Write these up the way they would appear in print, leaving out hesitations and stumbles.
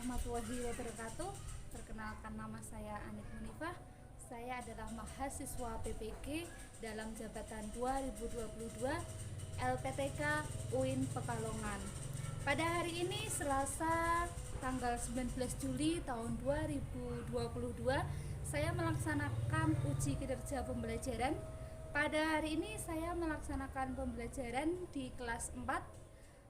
warahmatullahi wabarakatuh. Perkenalkan, nama saya Anik Munifah. Saya adalah mahasiswa PPG dalam jabatan 2022 LPTK UIN Pekalongan. Pada hari ini Selasa tanggal 19 Juli tahun 2022, saya melaksanakan uji kinerja pembelajaran. Pada hari ini saya melaksanakan pembelajaran di kelas 4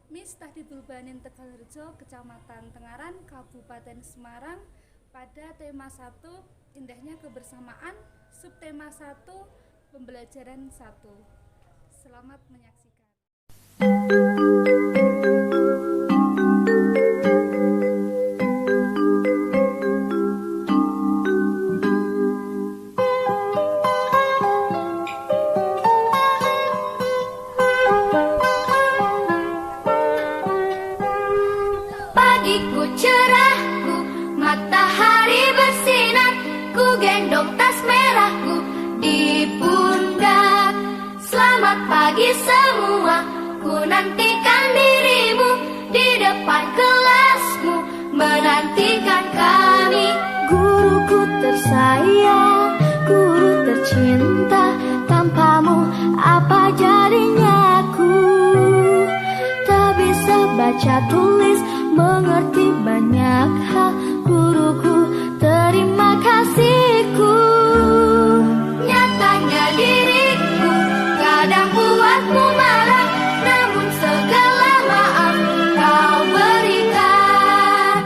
MIS Tahdibul Banin Tegalrejo, Kecamatan Tengaran, Kabupaten Semarang, pada tema 1 Indahnya Kebersamaan, subtema 1 Pembelajaran 1. Selamat menyaksikan. Pagiku cerahku, matahari bersinar, ku gendong tas merahku di pundak. Selamat pagi semua, ku nantikan dirimu di depan kelasmu, menantikan kami. Guruku tersayang, guru tercinta, tanpamu apa jadinya aku? Tak bisa baca tulis, mengerti banyak hal, guruku, terima kasihku. Nyatanya diriku kadang buatmu marah, namun segala maaf kau berikan.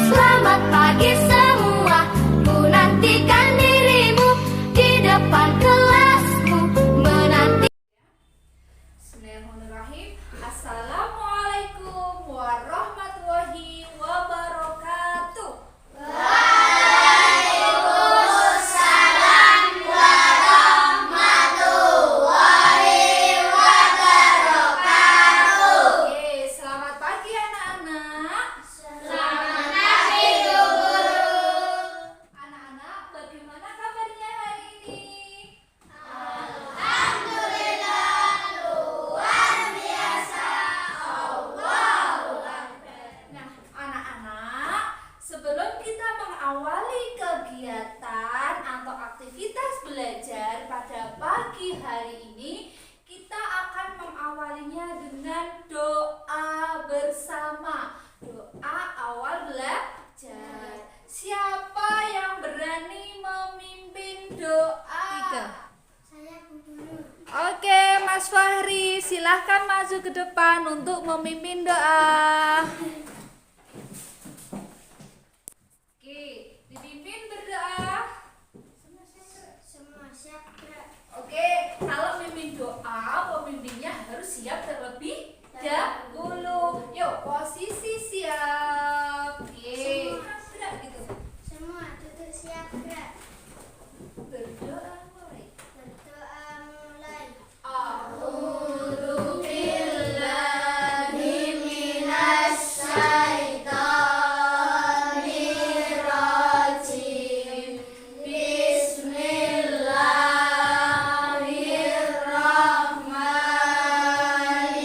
Selamat pagi semua, ku nantikan dirimu di depan kelasmu, menanti. Bismillahirrahmanirrahim. Assalamualaikum warahmatullahi wabarakatuh. Oke, selamat pagi anak-anak. Anak-anak, bagaimana kabarnya hari ini? Nah, anak-anak, sebelum kita mengawali kegiatan atau aktivitas belajar pada pagi hari ini, kita akan mengawalinya dengan doa bersama. Doa awal belajar. Siapa yang berani memimpin doa? Oke, Mas Fahri, silahkan maju ke depan untuk memimpin doa. Oke, dipimpin berdoa. Oke, kalau mimpin doa, pemimpinnya harus siap terlebih dahulu. Yuk, posisi siap. Oke, gerak gitu. Semua duduk siap, gerak. Berdoa mulai. Berdoa mulai. A'udzu billahi minasy syaithanir rajim. Bismillahirrahmanirrahim.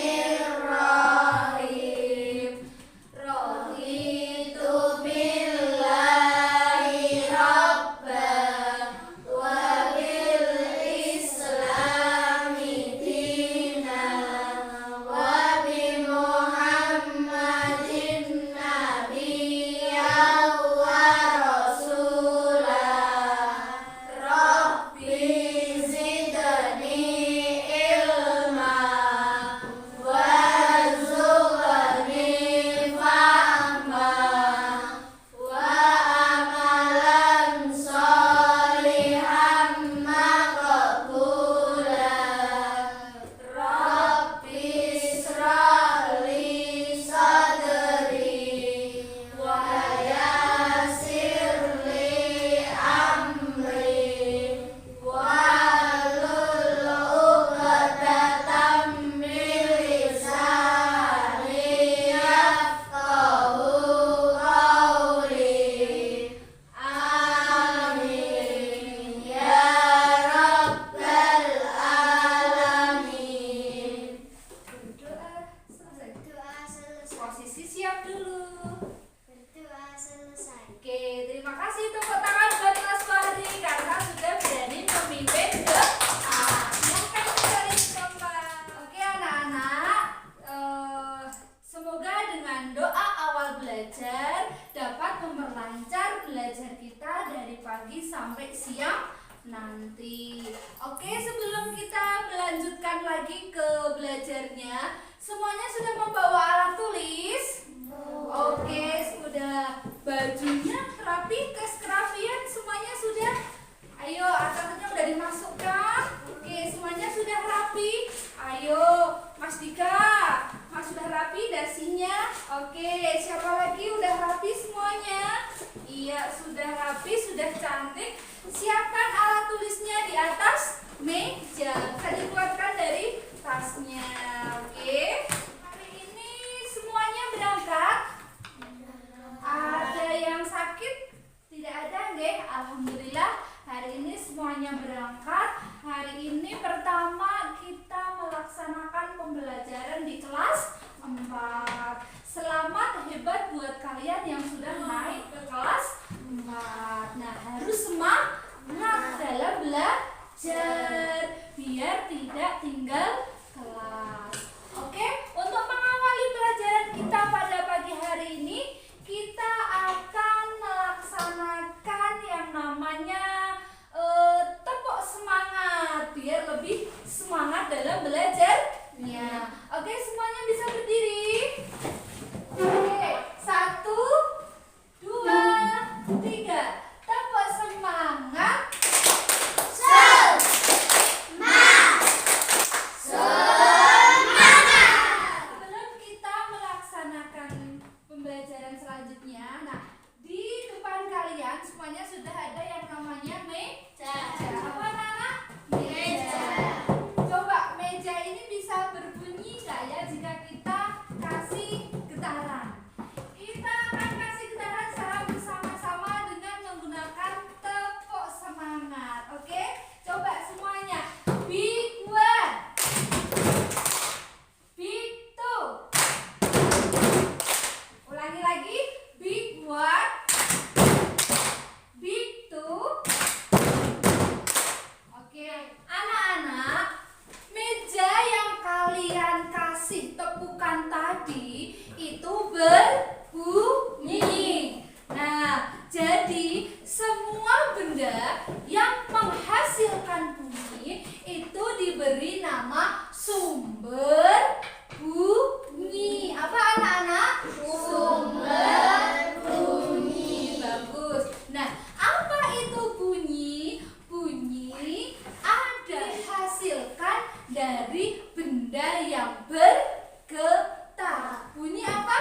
nanti. Oke, sebelum kita melanjutkan lagi ke belajarnya, semuanya sudah membawa alat tulis? Oke, sudah. Bajunya rapi, tes kerapian semuanya sudah. Ayo, alatnya udah dimasukkan. Oke, semuanya sudah rapi. Ayo, Mas Dika, Mas sudah rapi dasinya. Oke, siapa lagi udah rapi semuanya? Iya, sudah rapi, sudah cantik. Siapkan alat tulisnya di atas meja. Bisa dikeluarkan dari tasnya. Oke. Hari ini semuanya berangkat. Ada yang sakit? Tidak ada, nggih? Alhamdulillah. Hari ini semuanya berangkat. Hari ini pertama kita melaksanakan pembelajaran di kelas 4. Selamat, hebat buat kalian yang sudah naik ke kelas 4. Nah, harus semangat dalam belajar biar tidak tinggal kelas. Oke, untuk mengawali pelajaran kita pada pagi hari ini, kita akan melaksanakan yang namanya tepuk semangat biar lebih semangat dalam belajarnya. Oke, semuanya bisa berdiri. Oke, 1, 2, 3. Tepuk semangat. Sebelum kita melaksanakan pembelajaran selanjutnya, nah di depan kalian semuanya sudah ada yang namanya meja. Apa anak-anak? Meja. Coba meja ini bisa berbunyi nggak ya jika kita kasih getaran? Kita akan kasih getaran secara bersama-sama dengan menggunakan tepuk semangat. Oke? Coba semuanya. Big one. Big two. Ulangi lagi. Big one. Big two. Oke, anak-anak, meja yang kalian kasih tepukan tadi itu berbunyi. Nah, jadi semua benda yang menghasilkan bunyi itu diberi nama sumber bunyi. Apa anak-anak? Sumber bunyi. Bagus. Nah, apa itu bunyi? Bunyi ada dihasilkan dari benda yang bergetar. Bunyi apa?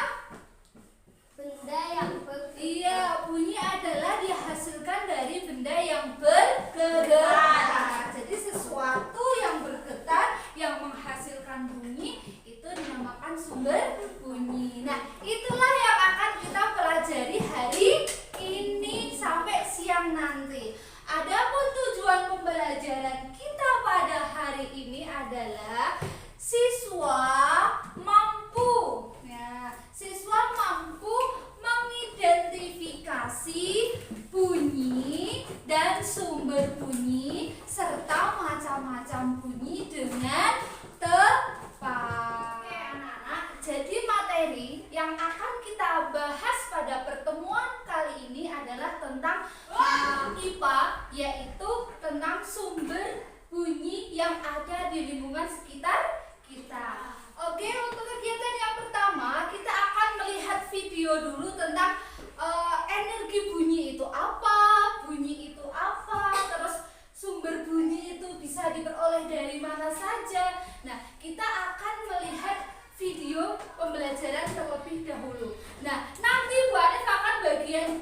Benda yang Iya, bunyi adalah dihasilkan dari benda yang bergetar. Jadi sesuatu yang bergetar yang menghasilkan bunyi itu dinamakan sumber bunyi. Nah, itulah yang akan kita pelajari hari ini sampai siang nanti. Adapun tujuan pembelajaran kita pada hari ini adalah siswa mampu. Nah, siswa mampu mengidentifikasi bunyi dan sumber bunyi serta macam-macam bunyi dengan tepat. Oke, anak-anak, jadi materi yang akan kita bahas pada pertemuan kali ini adalah tentang IPA, yaitu tentang sumber bunyi yang ada di lingkungan sekitar kita. Oke, untuk kegiatan yang pertama kita akan melihat video dulu tentang energi bunyi itu apa, terus sumber bunyi itu bisa diperoleh dari mana saja. Nah, kita akan melihat video pembelajaran terlebih dahulu. Nah, nanti Bu Anif akan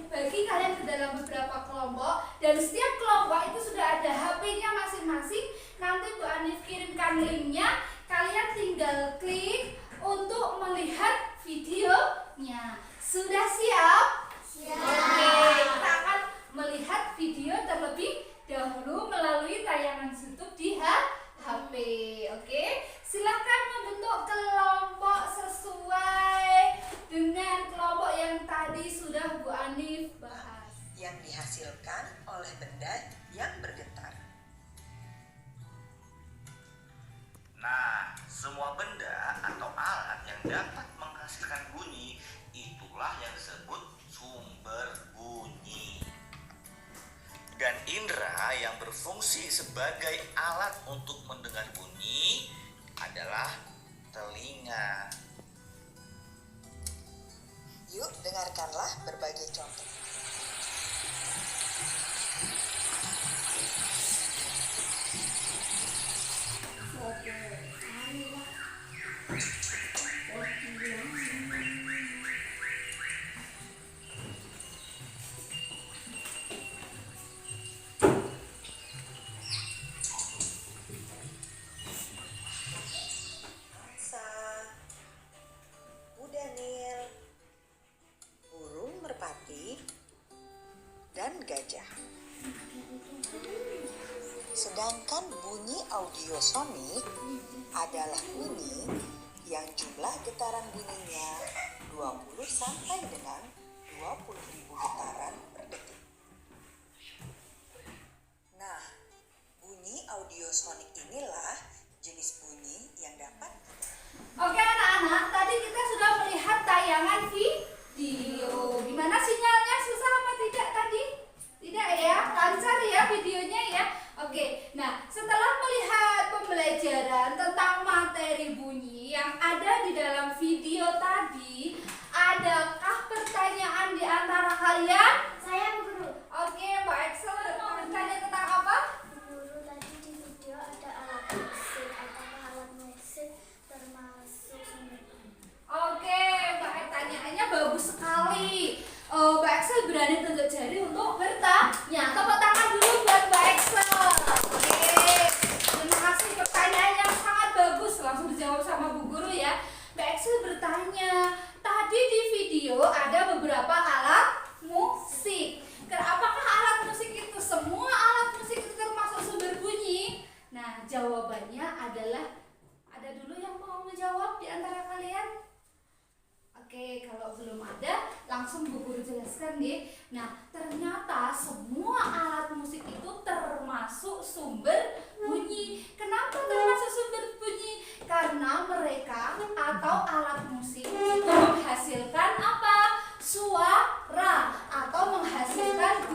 bagi kalian ke dalam beberapa kelompok, dan setiap kelompok itu sudah ada HP-nya masing-masing. Nanti Bu Anif kirimkan linknya, kalian tinggal klik untuk melihat videonya. Sudah siap? Siap. Oke, kita akan melihat video terlebih dahulu melalui tayangan YouTube di HP. Oke, silakan membentuk kelompok sesuai dengan kelompok yang tadi sudah Bu Anif bahas. Yang dihasilkan oleh benda yang bergetar. Nah, semua benda atau alat yang dapat menghasilkan bunyi itulah yang disebut sumber bunyi. Dan indera yang berfungsi berfungsi sebagai alat untuk mendengar bunyi adalah telinga. Yuk, dengarkanlah berbagai contoh. Angsa, kuda nil, burung merpati, dan gajah. Sedangkan bunyi audiosonik adalah bunyi yang jumlah getaran bunyinya 20 sampai dengan 20.000 getaran per detik. Nah, bunyi audiosonik inilah jenis bunyi yang dapat. Oke anak-anak, tadi kita sudah melihat tayangan video. Gimana sinyalnya, susah apa tidak tadi? Tidak ya, lancar ya videonya ya. Oke, nah setelah melihat pembelajaran tentang materi bunyi yang ada di dalam video tadi, adakah pertanyaan di antara kalian? Saya Bu Guru. Oke, Mbak Excel bertanya tentang apa? Bu Guru, tadi di video ada alat musik. Apakah alat musik termasuk sumber bunyi? Oke, Mbak pertanyaannya bagus sekali. Mbak Excel berani tunjuk jari untuk bertanya. Tepuk tangan dulu buat Mbak Excel. Oke, terima kasih, pertanyaan yang sangat bagus. Langsung dijawab sama Bu Guru ya. Mbak Excel bertanya, tadi di video ada beberapa alat musik. Apakah alat musik itu, semua alat musik itu termasuk sumber bunyi? Nah, jawabannya adalah, ada dulu yang mau menjawab di antara kalian? Oke, kalau belum ada, langsung Bu Guru jelaskan deh. Nah, ternyata semua alat musik itu termasuk sumber bunyi. Kenapa termasuk sumber bunyi? Karena mereka atau alat musik itu menghasilkan apa? Suara atau menghasilkan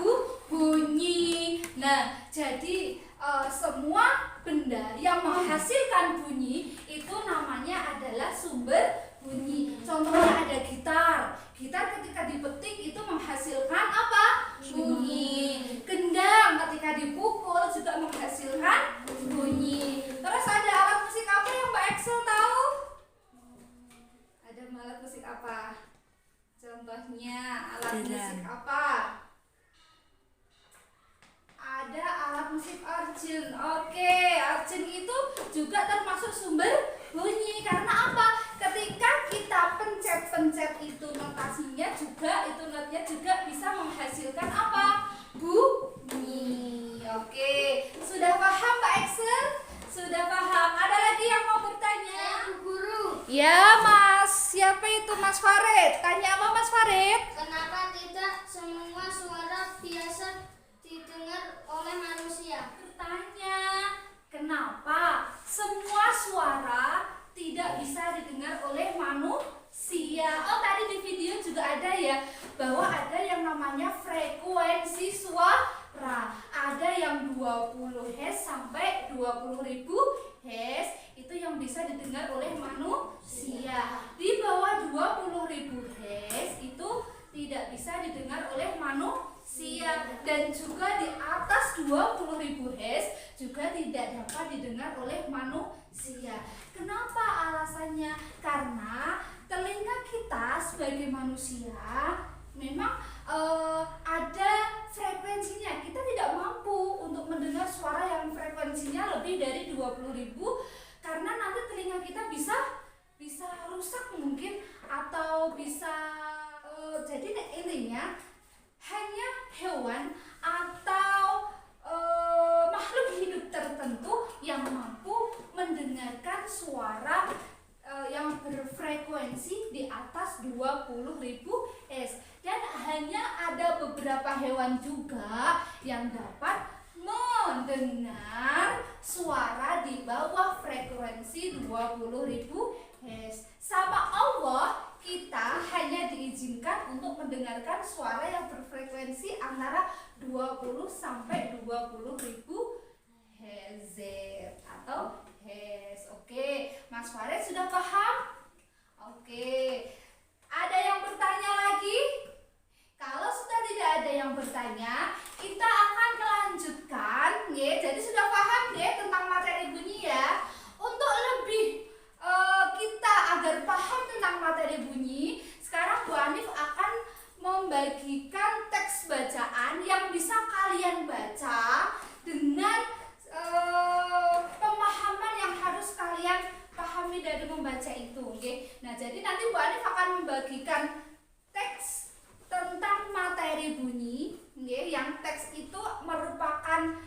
bunyi. Nah, jadi semua benda yang menghasilkan bunyi itu namanya adalah sumber bunyi. Contohnya ada gitar. Gitar ketika dipetik itu menghasilkan apa? Bunyi. Gendang ketika dipukul juga menghasilkan bunyi. Terus ada alat musik apa yang Mbak Excel tahu? Ada alat musik apa? Contohnya alat musik apa? Ada alat musik organ. Oke, organ itu juga termasuk sumber bunyi. Karena apa? Ketika kita pencet-pencet itu notasinya juga, itu notnya juga bisa menghasilkan apa? Bunyi. Oke, sudah paham Mbak Excel? Sudah paham. Ada lagi yang mau bertanya? Bu Guru, Ya Mas, siapa itu Mas Farid? Tanya apa Mas Farid? kenapa tidak semua suara biasa didengar oleh manusia? Bertanya, kenapa semua suara tidak bisa didengar oleh manusia? Oh, tadi di video juga ada ya, bahwa ada yang namanya frekuensi suara. Ada yang 20 Hz sampai 20.000 Hz, itu yang bisa didengar oleh manusia. Di bawah 20.000 Hz itu tidak bisa didengar oleh manusia, dan juga di atas 20.000 Hz juga tidak dapat didengar oleh manusia. Kenapa alasannya? Karena telinga kita sebagai manusia memang ada frekuensinya. Kita tidak mampu untuk mendengar suara yang frekuensinya lebih dari 20.000, karena nanti telinga kita bisa rusak mungkin, atau bisa jadi intinya hanya hewan atau makhluk hidup tertentu yang mampu mendengarkan suara yang berfrekuensi di atas 20.000 Hz. Dan hanya ada beberapa hewan juga yang dapat mendengar suara di bawah frekuensi 20.000 Hz. Sama Allah, kita hanya diizinkan untuk mendengarkan suara yang berfrekuensi antara 20 sampai 20.000 has atau has. Oke, Mas Farid sudah paham? Oke, ada yang bertanya lagi? Kalau sudah tidak ada yang bertanya, kita akan melanjutkan, ya. Jadi sudah paham ya tentang materi bunyi ya. Untuk lebih kita agar paham tentang materi bunyi, sekarang Bu Anif akan membagikan teks bacaan yang bisa kalian baca dengan pemahaman yang harus kalian pahami dari membaca itu, okay? Nah, jadi nanti Bu Anif akan membagikan teks tentang materi bunyi, okay? Yang teks itu merupakan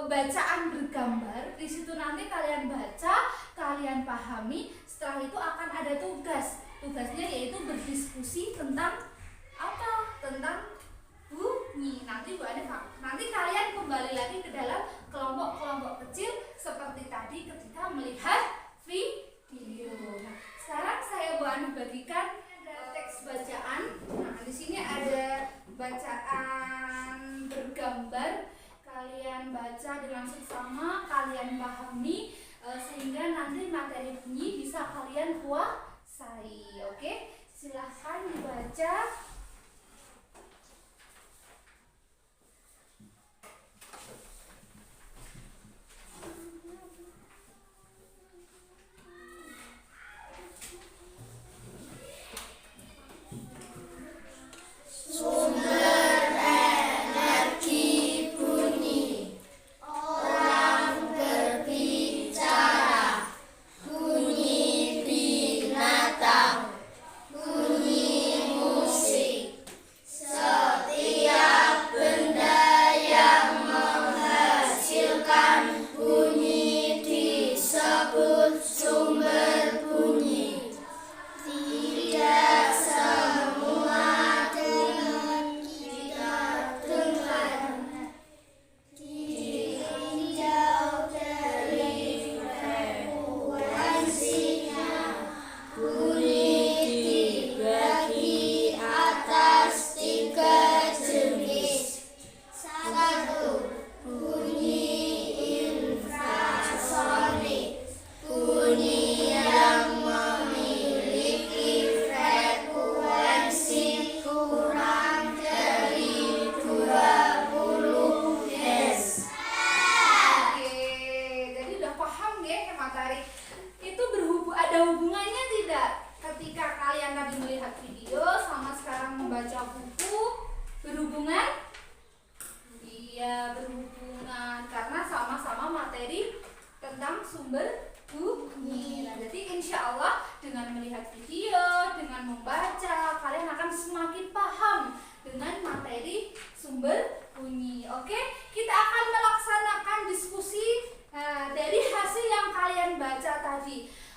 bacaan bergambar. Di situ nanti kalian baca, kalian pahami. Setelah itu akan ada tugas. Tugasnya yaitu berdiskusi tentang apa? Tentang bunyi. Nanti Bu Anif, nanti kalian kembali lagi ke dalam kelompok-kelompok kecil seperti tadi ketika melihat video. Nah, sekarang saya Bu Anif bagikan teks bacaan. Nah, di sini ada bacaan bergambar. Kalian baca dengan seksama, kalian pahami sehingga nanti materi bunyi bisa kalian kuasai. Oke, silahkan dibaca.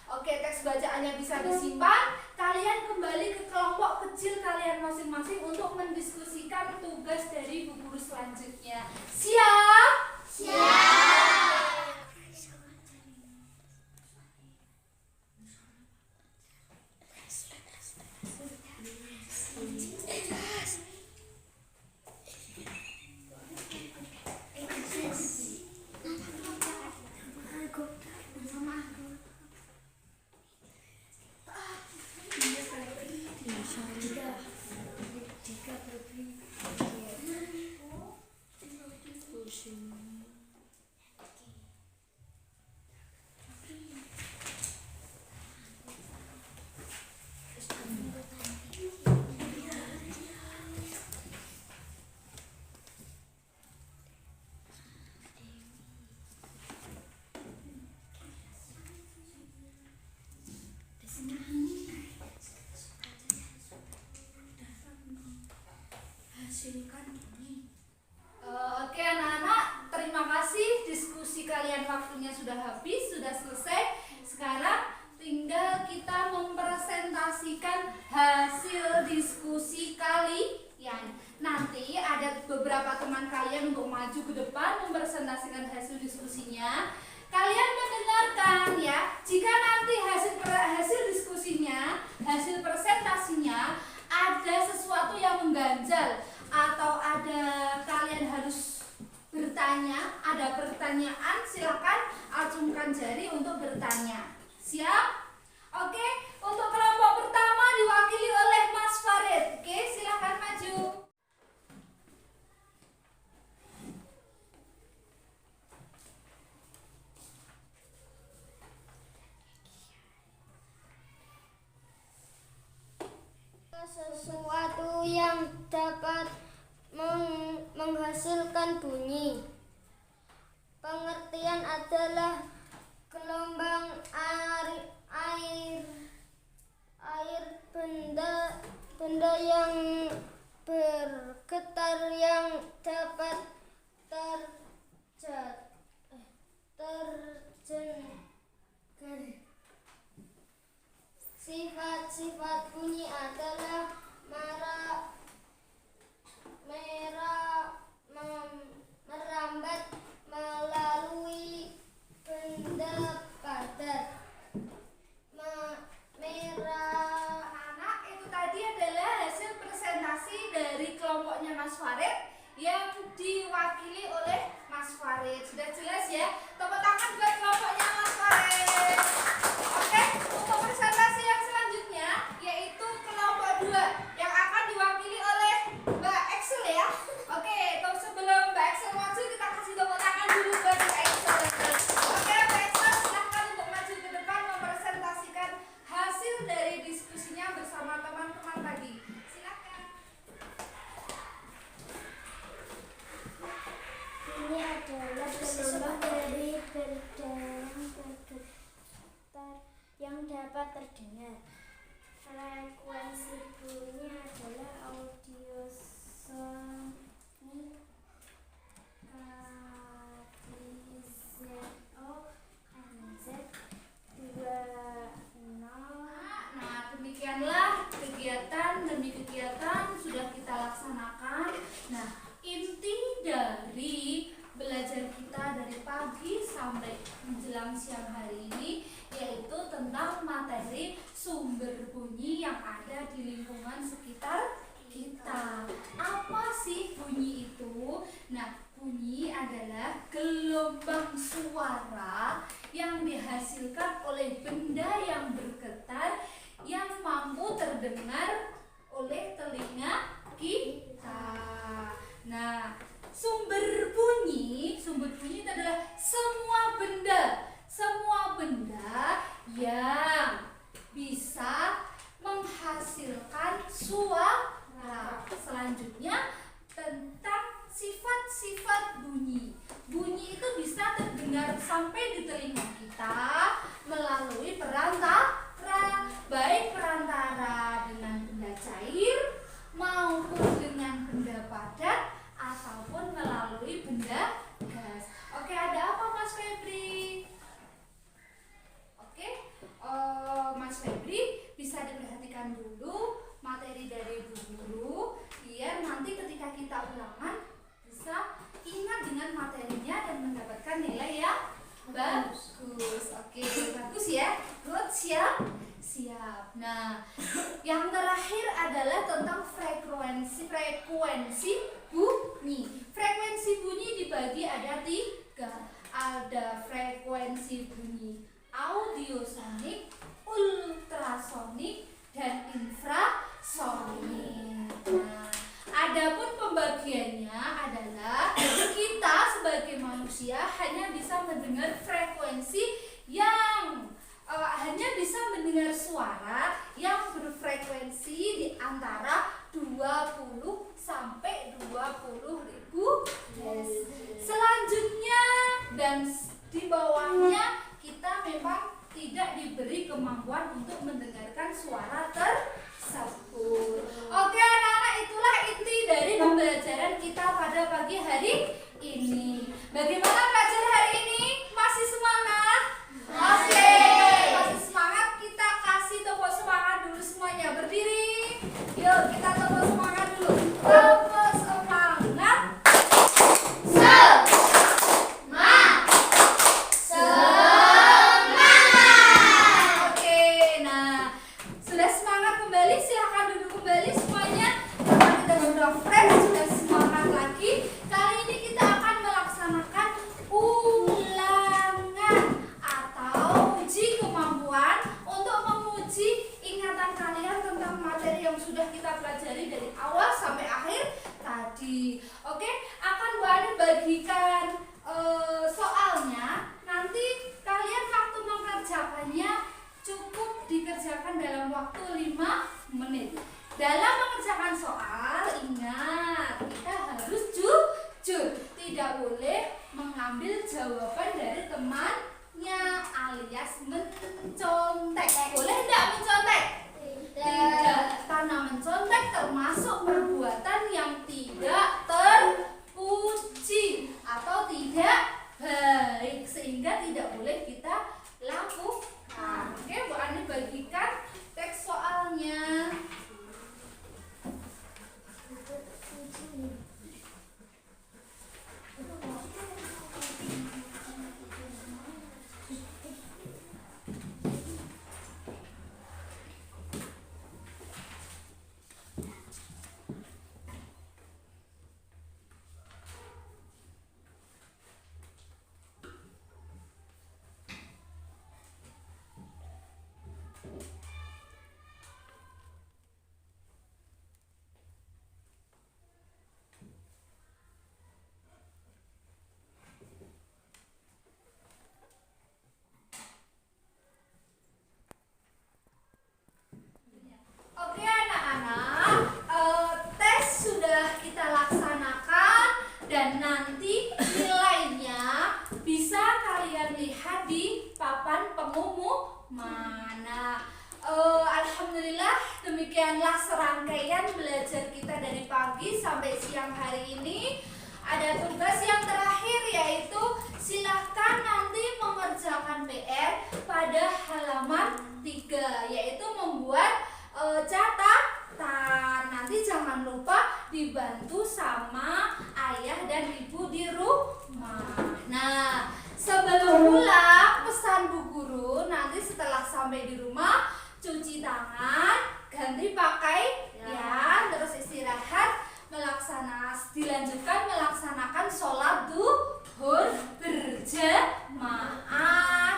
Oke, teks bacaannya bisa disimpan. Kalian kembali ke kelompok kecil kalian masing-masing untuk mendiskusikan tugas dari bu guru selanjutnya. Siap? Siap. Oke anak-anak, terima kasih, diskusi kalian waktunya sudah habis, sudah selesai. Sekarang tinggal kita mempresentasikan hasil diskusi kalian. Nanti ada beberapa teman kalian untuk maju ke depan mempresentasikan hasil diskusinya. Kalian mendengarkan ya. Jika nanti hasil diskusinya, hasil presentasinya ada sesuatu yang mengganjal atau ada kalian harus bertanya, ada pertanyaan, silakan Sesuatu yang dapat menghasilkan bunyi. Pengertian adalah gelombang air benda yang bergetar yang dapat terjengkel. Sifat-sifat bunyi adalah merambat melalui benda padat. Anak-anak, itu tadi adalah hasil presentasi dari kelompoknya Mas Farid yang diwakili oleh Mas Farid. Sudah jelas ya? Tepuk tangan buat kelompoknya Mas Farid. Oke, untuk presentasi yang selanjutnya yaitu kelompok 2 yang akan diwakili oleh Mbak Excel ya. Oke, sebelum Mbak Excel maju kita kasih tepuk tangan dulu buat Mbak Excel. Oke, Mbak Excel silahkan untuk maju ke depan mempresentasikan hasil dari diskusinya bersama teman-teman tadi. Silakan. Ini adalah gelombang dari benda yang bergetar yang dapat terdengar. Frekuensi bunyi adalah audiosonik KDZO-NZ20. Nah, demikianlah kegiatan demi kegiatan sudah kita laksanakan. Nah, inti dari belajar kita dari pagi sampai menjelang siang hari ini yaitu tentang materi sumber bunyi yang ada di lingkungan sekitar kita. Apa sih bunyi itu? Nah, bunyi adalah gelombang suara yang dihasilkan oleh benda yang bergetar yang mampu terdengar oleh telinga kita. Nah, sumber bunyi itu adalah semua benda yang bisa menghasilkan suara. Selanjutnya tentang sifat-sifat bunyi. Bunyi itu bisa terdengar sampai di telinga kita melalui perantara, baik perantara dengan benda cair maupun dengan benda padat ataupun melalui benda gas. Oke, ada apa Mas Febri? Oke, Mas Febri bisa diperhatikan dulu materi dari Bu Guru biar nanti ketika kita ulangan bisa ingat dengan materinya dan mendapatkan nilai yang bagus. Oke, bagus ya. Good, siap? Siap. Nah, yang terakhir adalah tentang frekuensi bunyi. Frekuensi bunyi dibagi ada 3. Ada frekuensi bunyi audiosonik, ultrasonik, dan infrasonik. Nah, adapun pembagiannya adalah kita sebagai manusia hanya bisa mendengar frekuensi yang hanya bisa mendengar suara yang berfrekuensi di antara 20 sampai 20.000 Hz. Selanjutnya dan di bawahnya kita memang tidak diberi kemampuan untuk mendengarkan suara tersebut. Oke anak-anak, itulah inti dari pembelajaran kita pada pagi hari ini. Bagaimana belajar hari ini? Masih semangat? Oke, masih semangat. Kita kasih tepuk semangat dulu semuanya. Berdiri. Yuk kita tepuk semangat dulu. Tepuk semangat. Bagikan soalnya, nanti kalian waktu mengerjakannya cukup dikerjakan dalam waktu 5 menit. dalam mengerjakan soal ingat kita harus jujur, tidak boleh mengambil jawaban dari temannya alias mencontek. Boleh tidak mencontek? Tidak, karena mencontek termasuk perbuatan yang tidak terpuji atau tidak baik, sehingga tidak boleh kita lakukan. Oke, Bu Ani bagikan teks soalnya. Oke anak-anak, tes sudah kita laksanakan dan nanti nilainya bisa kalian lihat di papan pengumuman. Alhamdulillah demikianlah serangkaian belajar kita dari pagi sampai siang hari ini. Ada tugas yang terakhir yaitu silahkan nanti mengerjakan PR pada halaman 3 yaitu membuat catatan. Nanti jangan lupa dibantu sama ayah dan ibu di rumah. Nah, sebelum pulang pesan Bu Guru nanti setelah sampai di rumah cuci tangan, ganti pakaian, terus istirahat, dilanjutkan melaksanakan sholat duhur berjamaah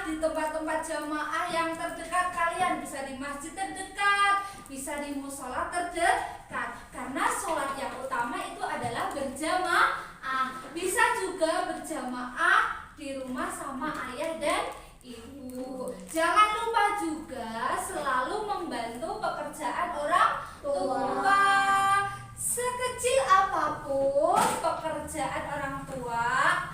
di tempat-tempat jamaah yang terdekat kalian, bisa di masjid terdekat, bisa di musola terdekat, karena sholat yang utama itu adalah berjamaah. Bisa juga berjamaah di rumah sama ayah dan ibu. Jangan lupa juga selalu membantu pekerjaan orang tua. Sekecil apapun pekerjaan orang tua,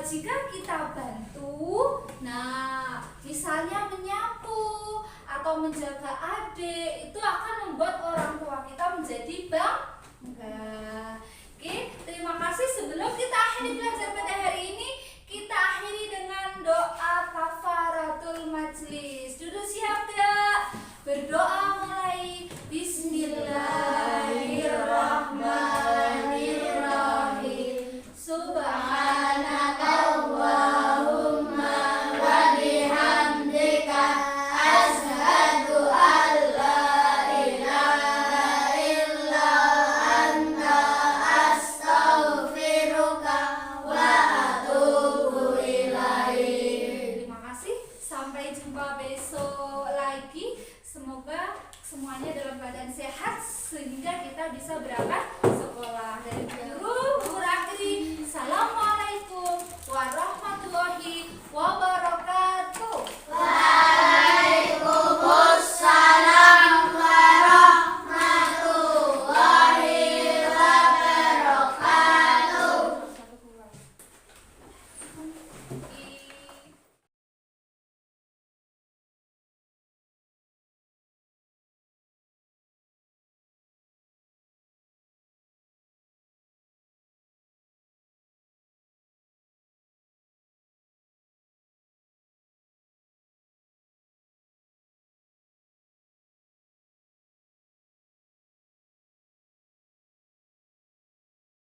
jika kita bantu, nah misalnya menyapu atau menjaga adik, itu akan membuat orang tua kita menjadi bangga. Oke, terima kasih. Sebelum kita akhiri belajar pada hari ini, kita akhiri dengan doa kafaratul majlis. Duduk siap gak? Berdoa mulai. Bismillahirrahmanirrahim. Subhanakallahumma wa bihamdika asyhadu an la ilaha illa anta astaghfiruka wa atubu ilaik. Terima kasih. Sampai jumpa besok lagi. Semoga semuanya dalam keadaan sehat sehingga kita bisa berangkat sekolah. Dari